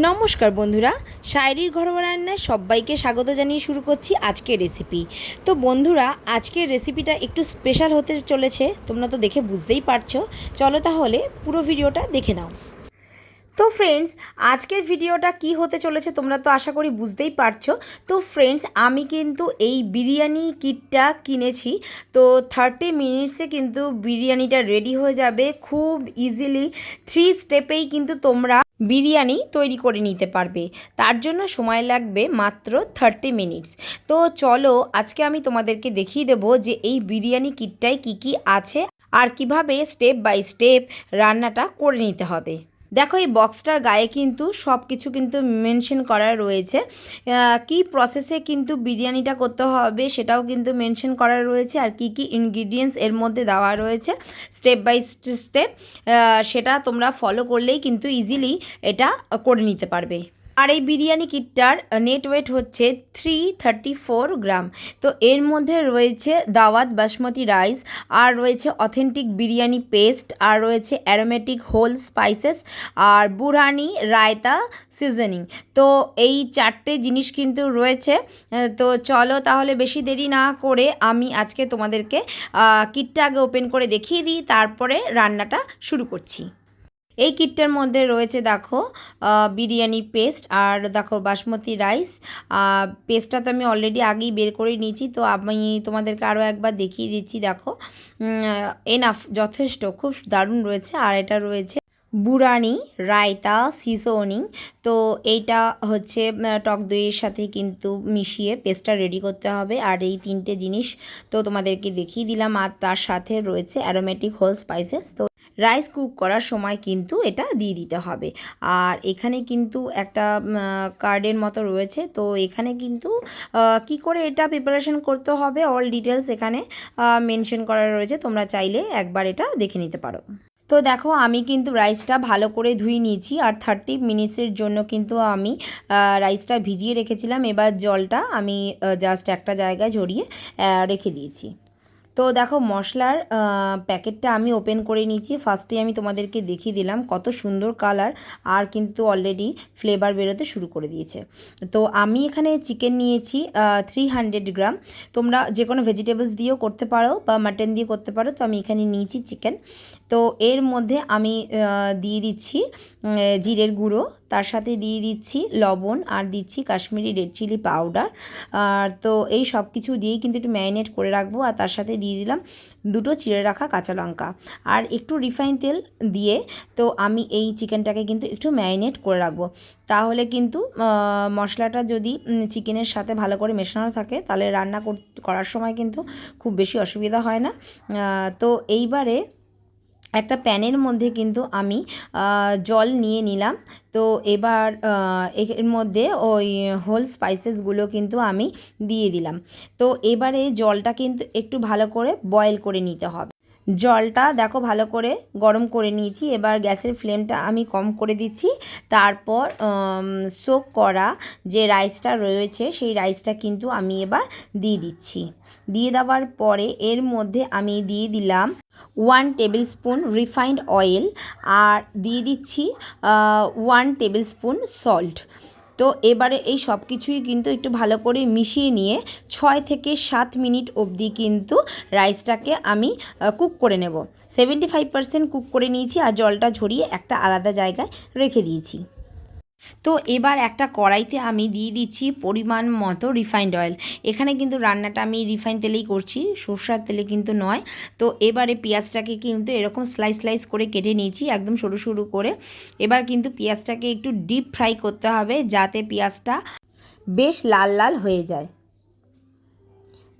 নমস্কার বন্ধুরা, শায়রির ঘরোয়া রান্নায় সবাইকে স্বাগত জানিয়ে শুরু করছি আজকের রেসিপি। তো বন্ধুরা, আজকের রেসিপিটা একটু স্পেশাল হতে চলেছে, তোমরা তো দেখে বুঝতেই পারছো। চলো তাহলে পুরো ভিডিওটা দেখে নাও। তো ফ্রেন্ডস, আজকের ভিডিওটা কি হতে চলেছে তোমরা তো আশা করি বুঝতেই পারছো। তো ফ্রেন্ডস, আমি কিন্তু এই বিরিয়ানি কিটটা কিনেছি। তো 30 মিনিটসে কিন্তু বিরিয়ানিটা রেডি হয়ে যাবে। খুব ইজিলি 3 স্টেপেই কিন্তু তোমরা বিরিয়ানি তৈরি করে নিতে পারবে। তার জন্য সময় লাগবে মাত্র 30 মিনিটস। তো চলো আজকে আমি তোমাদেরকে দেখিয়ে দেবো যে এই বিরিয়ানি কিটটায় কি কি আছে আর কিভাবে স্টেপ বাই স্টেপ রান্নাটা করে নিতে হবে। দেখো, এই বক্সটার গায়ে কিন্তু সব কিছু কিন্তু মেনশন করা রয়েছে। কি প্রসেসে কিন্তু বিরিয়ানিটা করতে হবে সেটাও কিন্তু মেনশন করা রয়েছে, আর কি কি ইনগ্রিডিয়েন্টস এর মধ্যে দেওয়া রয়েছে স্টেপ বাই স্টেপ, সেটা তোমরা ফলো করলেই কিন্তু ইজিলি এটা করে নিতে পারবে। আর এই বিরিয়ানি কিটটার নেট ওয়েট হচ্ছে 334 গ্রাম। তো এর মধ্যে রয়েছে দাওয়াত বাসমতি রাইস, আর রয়েছে অথেন্টিক বিরিয়ানি পেস্ট, আর রয়েছে অ্যারোমেটিক হোল স্পাইসেস, আর বুরহানি রায়তা সিজনিং। তো এই 4টে জিনিস কিন্তু রয়েছে। তো চলো তাহলে বেশি দেরি না করে আমি আজকে তোমাদেরকে কিটটা আগে ওপেন করে দেখিয়ে দিই, তারপরে রান্নাটা শুরু করছি। এই কিটটার মধ্যে রয়েছে দেখো বিরিয়ানি পেস্ট, আর দেখো বাসমতি রাইস। পেস্টটা তো আমি অলরেডি আগেই বের করে নিয়েছি, তো আমি তোমাদেরকে আরও একবার দেখিয়ে দিচ্ছি। দেখো, এনাফ, যথেষ্ট, খুব দারুণ রয়েছে। আর এটা রয়েছে বুরানি রায়তা সিজনিং। তো এইটা হচ্ছে টক দইয়ের সাথে কিন্তু মিশিয়ে পেস্টটা রেডি করতে হবে। আর এই 3টে জিনিস তো তোমাদেরকে দেখিয়ে দিলাম। আর তার সাথে রয়েছে অ্যারোমেটিক হোল স্পাইসেস। তো রাইস কুক করার সময় কিন্তু এটা দিয়ে দিতে হবে। আর এখানে কিন্তু একটা কার্ডের মতো রয়েছে। তো এখানে কিন্তু কি করে এটা প্রিপারেশন করতে হবে অল ডিটেলস এখানে মেনশন করা রয়েছে, তোমরা চাইলে একবার এটা দেখে নিতে পারো। তো দেখো, আমি কিন্তু রাইসটা ভালো করে ধুয়ে নিয়েছি, আর 30 মিনিটসের জন্য কিন্তু আমি রাইসটা ভিজিয়ে রেখেছিলাম। এবার জলটা আমি জাস্ট একটা জায়গায় ঝরিয়ে রেখে দিয়েছি। তো দেখো, মশলার প্যাকেটটা আমি ওপেন করে নিয়েছি। ফার্স্টে আমি তোমাদেরকে দেখিয়ে দিলাম কত সুন্দর কালার, আর কিন্তু অলরেডি ফ্লেভার বেরোতে শুরু করে দিয়েছে। তো আমি এখানে চিকেন নিয়েছি 300 গ্রাম। তোমরা যে কোনো ভেজিটেবলস দিয়েও করতে পারো বা মাটন দিয়ে করতে পারো। তো আমি এখানে নিয়েছি চিকেন। তো এর মধ্যে আমি দিয়ে দিচ্ছি জিরের গুঁড়ো, তার সাথে দিয়ে দিচ্ছি লবণ, আর দিচ্ছি কাশ্মীরি রেড চিলি পাউডার। তো এই সব কিছু দিয়েই কিন্তু একটু ম্যারিনেট করে রাখবো। আর তার সাথে দিয়ে দিলাম 2টো চিড়ে রাখা কাঁচা লঙ্কা, আর একটু রিফাইন তেল দিয়ে তো আমি এই চিকেনটাকে কিন্তু একটু ম্যারিনেট করে রাখবো। তাহলে কিন্তু মশলাটা যদি চিকেনের সাথে ভালো করে মেশানো থাকে তাহলে রান্না করার সময় কিন্তু খুব বেশি অসুবিধা হয় না। তো এইবারে একটা প্যানের মধ্যে কিন্তু আমি জল নিয়ে নিলাম। তো এবার এর মধ্যে ওই হোল স্পাইসেসগুলো কিন্তু আমি দিয়ে দিলাম। তো এবারে জলটা কিন্তু একটু ভালো করে বয়েল করে নিতে হবে। জলটা দেখো ভালো করে গরম করে নিয়েছি। এবার গ্যাসের ফ্লেমটা আমি কম করে দিচ্ছি। তারপর সোক করা যে রাইসটা রয়েছে সেই রাইসটা কিন্তু আমি এবার দিয়ে দিচ্ছি। দিয়ে দেওয়ার পরে এর মধ্যে আমি দিয়ে দিলাম 1 টেবিল স্পুন রিফাইন্ড অয়েল, আর দিয়ে দিচ্ছি 1 টেবিল স্পুন সল্ট। তো এবারে এই সব কিছুই কিন্তু একটু ভালো করে মিশিয়ে নিয়ে 6 থেকে 7 মিনিট অবধি কিন্তু রাইসটাকে আমি কুক করে নেব। 75% কুক করে নিয়েছি, আর জলটা ঝরিয়ে একটা আলাদা জায়গায় রেখে দিয়েছি। তো এবার একটা কড়াইতে আমি দিয়ে দিচ্ছি পরিমাণ মতো রিফাইন্ড অয়েল। এখানে কিন্তু রান্নাটা আমি রিফাইন তেলেই করছি, সরষের তেলে কিন্তু নয়। তো এবারে পেঁয়াজটাকে কিন্তু এরকম স্লাইস স্লাইস করে কেটে নিয়েছি একদম সরু সরু করে। এবার কিন্তু পেঁয়াজটাকে একটু ডিপ ফ্রাই করতে হবে যাতে পেঁয়াজটা বেশ লাল লাল হয়ে যায়।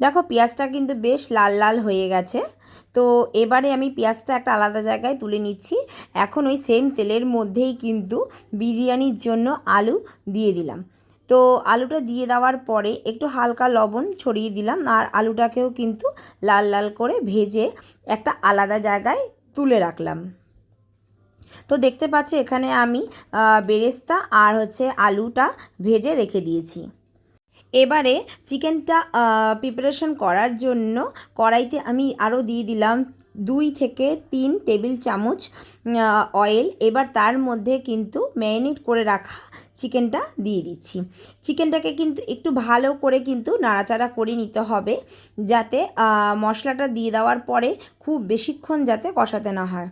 দেখো, পেঁয়াজটা কিন্তু বেশ লাল লাল হয়ে গেছে। তো এবারে আমি পেঁয়াজটা একটা আলাদা জায়গায় তুলে নিচ্ছি। এখন ওই সেম তেলের মধ্যেই কিন্তু বিরিয়ানির জন্য আলু দিয়ে দিলাম। তো আলুটা দিয়ে দেওয়ার পরে একটু হালকা লবণ ছড়িয়ে দিলাম, আর আলুটাকেও কিন্তু লাল লাল করে ভেজে একটা আলাদা জায়গায় তুলে রাখলাম। তো দেখতে পাচ্ছ এখানে আমি বেরেস্তা আর হচ্ছে আলুটা ভেজে রেখে দিয়েছি। এবারে চিকেনটা প্রিপারেশন করার জন্য কড়াইতে আমি আরও দিয়ে দিলাম 2 থেকে 3 টেবিল চামচ অয়েল। এবার তার মধ্যে কিন্তু ম্যারিনেট করে রাখা চিকেনটা দিয়ে দিচ্ছি। চিকেনটাকে কিন্তু একটু ভালো করে কিন্তু নাড়াচাড়া করে নিতে হবে, যাতে মশলাটা দিয়ে দেওয়ার পরে খুব বেশিক্ষণ যাতে কষাতে না হয়।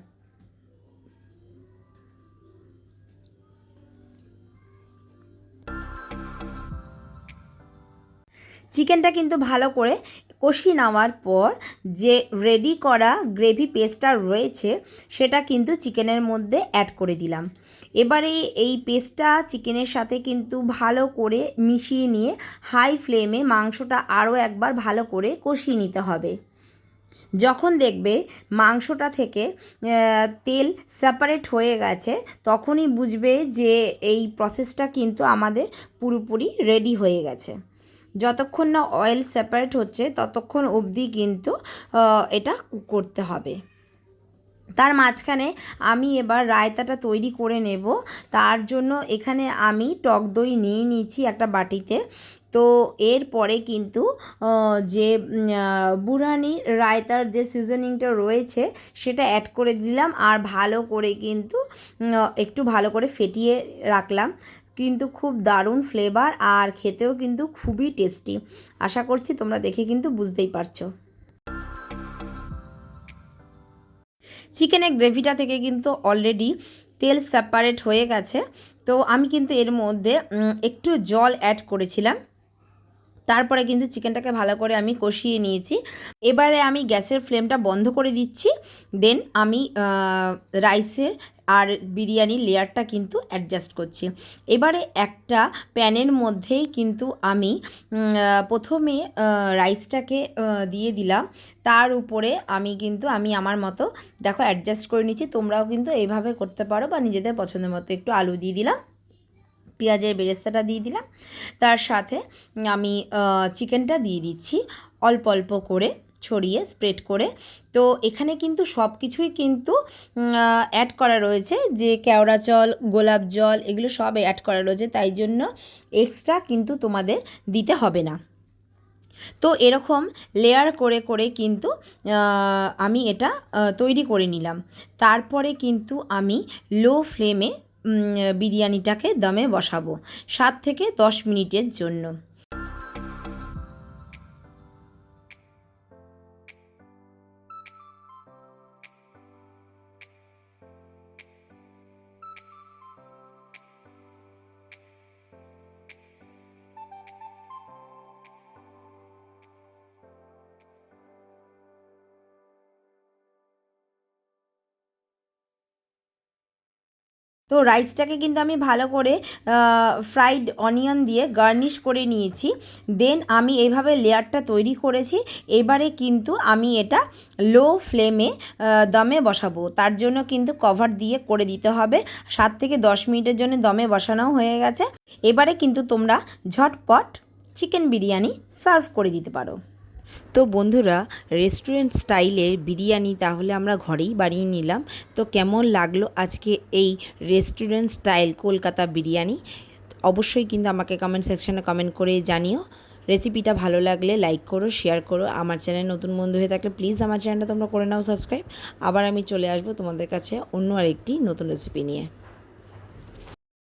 চিকেনটা কিন্তু ভালো করে কষিয়ে নেওয়ার পর যে রেডি করা গ্রেভি পেস্টটা রয়েছে সেটা কিন্তু চিকেনের মধ্যে অ্যাড করে দিলাম। এবারে এই পেস্টটা চিকেনের সাথে কিন্তু ভালো করে মিশিয়ে নিয়ে হাই ফ্লেমে মাংসটা আরও একবার ভালো করে কষিয়ে নিতে হবে। যখন দেখবে মাংসটা থেকে তেল সেপারেট হয়ে গেছে, তখনই বুঝবে যে এই প্রসেসটা কিন্তু আমাদের পুরোপুরি রেডি হয়ে গেছে। যতক্ষণ না অয়েল সেপারেট হচ্ছে ততক্ষণ অবধি কিন্তু এটা কুক করতে হবে। তার মাঝখানে আমি এবার রায়তাটা তৈরি করে নেব। তার জন্য এখানে আমি টক দই নিয়ে নিয়েছি একটা বাটিতে। তো এরপরে কিন্তু যে বিরিয়ানি রায়তার যে সিজনিংটা রয়েছে সেটা অ্যাড করে দিলাম, আর ভালো করে কিন্তু একটু ভালো করে ফেটিয়ে রাখলাম। কিন্তু খুব দারুণ ফ্লেভার, আর খেতেও কিন্তু খুবই টেস্টি। আশা করছি তোমরা দেখে কিন্তু বুঝতেই পারছো। চিকেনের গ্রেভিটা থেকে কিন্তু অলরেডি তেল সেপারেট হয়ে গেছে। তো আমি কিন্তু এর মধ্যে একটু জল অ্যাড করেছিলাম। তারপরে কিন্তু চিকেনটাকে ভালো করে আমি কষিয়ে নিয়েছি। এবারে আমি গ্যাসের ফ্লেমটা বন্ধ করে দিচ্ছি। দেন আমি রাইসের আর বিরিয়ানির লেয়ারটা কিন্তু অ্যাডজাস্ট করছি। এবারে একটা প্যানের মধ্যেই কিন্তু আমি প্রথমে রাইসটাকে দিয়ে দিলাম। তার উপরে আমি আমার মতো দেখো অ্যাডজাস্ট করে নিচ্ছি। তোমরাও কিন্তু এইভাবে করতে পারো, বা নিজেদের পছন্দের মতো একটু আলু দিয়ে দিলাম, পেঁয়াজের বেরেস্তাটা দিয়ে দিলাম, তার সাথে আমি চিকেনটা দিয়ে দিচ্ছি অল্প অল্প করে ছড়িয়ে স্প্রেড করে। তো এখানে কিন্তু সব কিছুই কিন্তু অ্যাড করা রয়েছে, যে কেওড়া জল, গোলাপ জল, এগুলো সব অ্যাড করা রয়েছে, তাই জন্য এক্সট্রা কিন্তু তোমাদের দিতে হবে না। তো এরকম লেয়ার করে করে কিন্তু আমি এটা তৈরি করে নিলাম। তারপরে কিন্তু আমি লো ফ্লেমে বিরিয়ানিটাকে দমে বসাবো 7 থেকে 10 মিনিটের জন্য। তো রাইসটাকে কিন্তু আমি ভালো করে ফ্রাইড অনিয়ন দিয়ে গার্নিশ করে নিয়েছি। দেন আমি এইভাবে লেয়ারটা তৈরি করেছি। এবারে কিন্তু আমি এটা লো ফ্লেমে দমে বসাবো। তার জন্য কিন্তু কভার দিয়ে করে দিতে হবে। 7 থেকে 10 মিনিটের জন্য দমে বসানো হয়ে গেছে। এবারে কিন্তু তোমরা ঝটপট চিকেন বিরিয়ানি সার্ভ করে দিতে পারো। তো বন্ধুরা, রেস্টুরেন্ট স্টাইলের বিরিয়ানি তাহলে আমরা ঘরেই বানিয়ে নিলাম। তো কেমন লাগলো আজকে এই রেস্টুরেন্ট স্টাইল কলকাতা বিরিয়ানি? অবশ্যই কিন্তু আমাকে কমেন্ট সেকশানে কমেন্ট করে জানিও। রেসিপিটা ভালো লাগলে লাইক করো, শেয়ার করো। আমার চ্যানেল নতুন বন্ধু হয়ে থাকলে প্লিজ আমার চ্যানেলটা তোমরা করে নাও সাবস্ক্রাইব। আবার আমি চলে আসবো তোমাদের কাছে অন্য আরেকটি নতুন রেসিপি নিয়ে।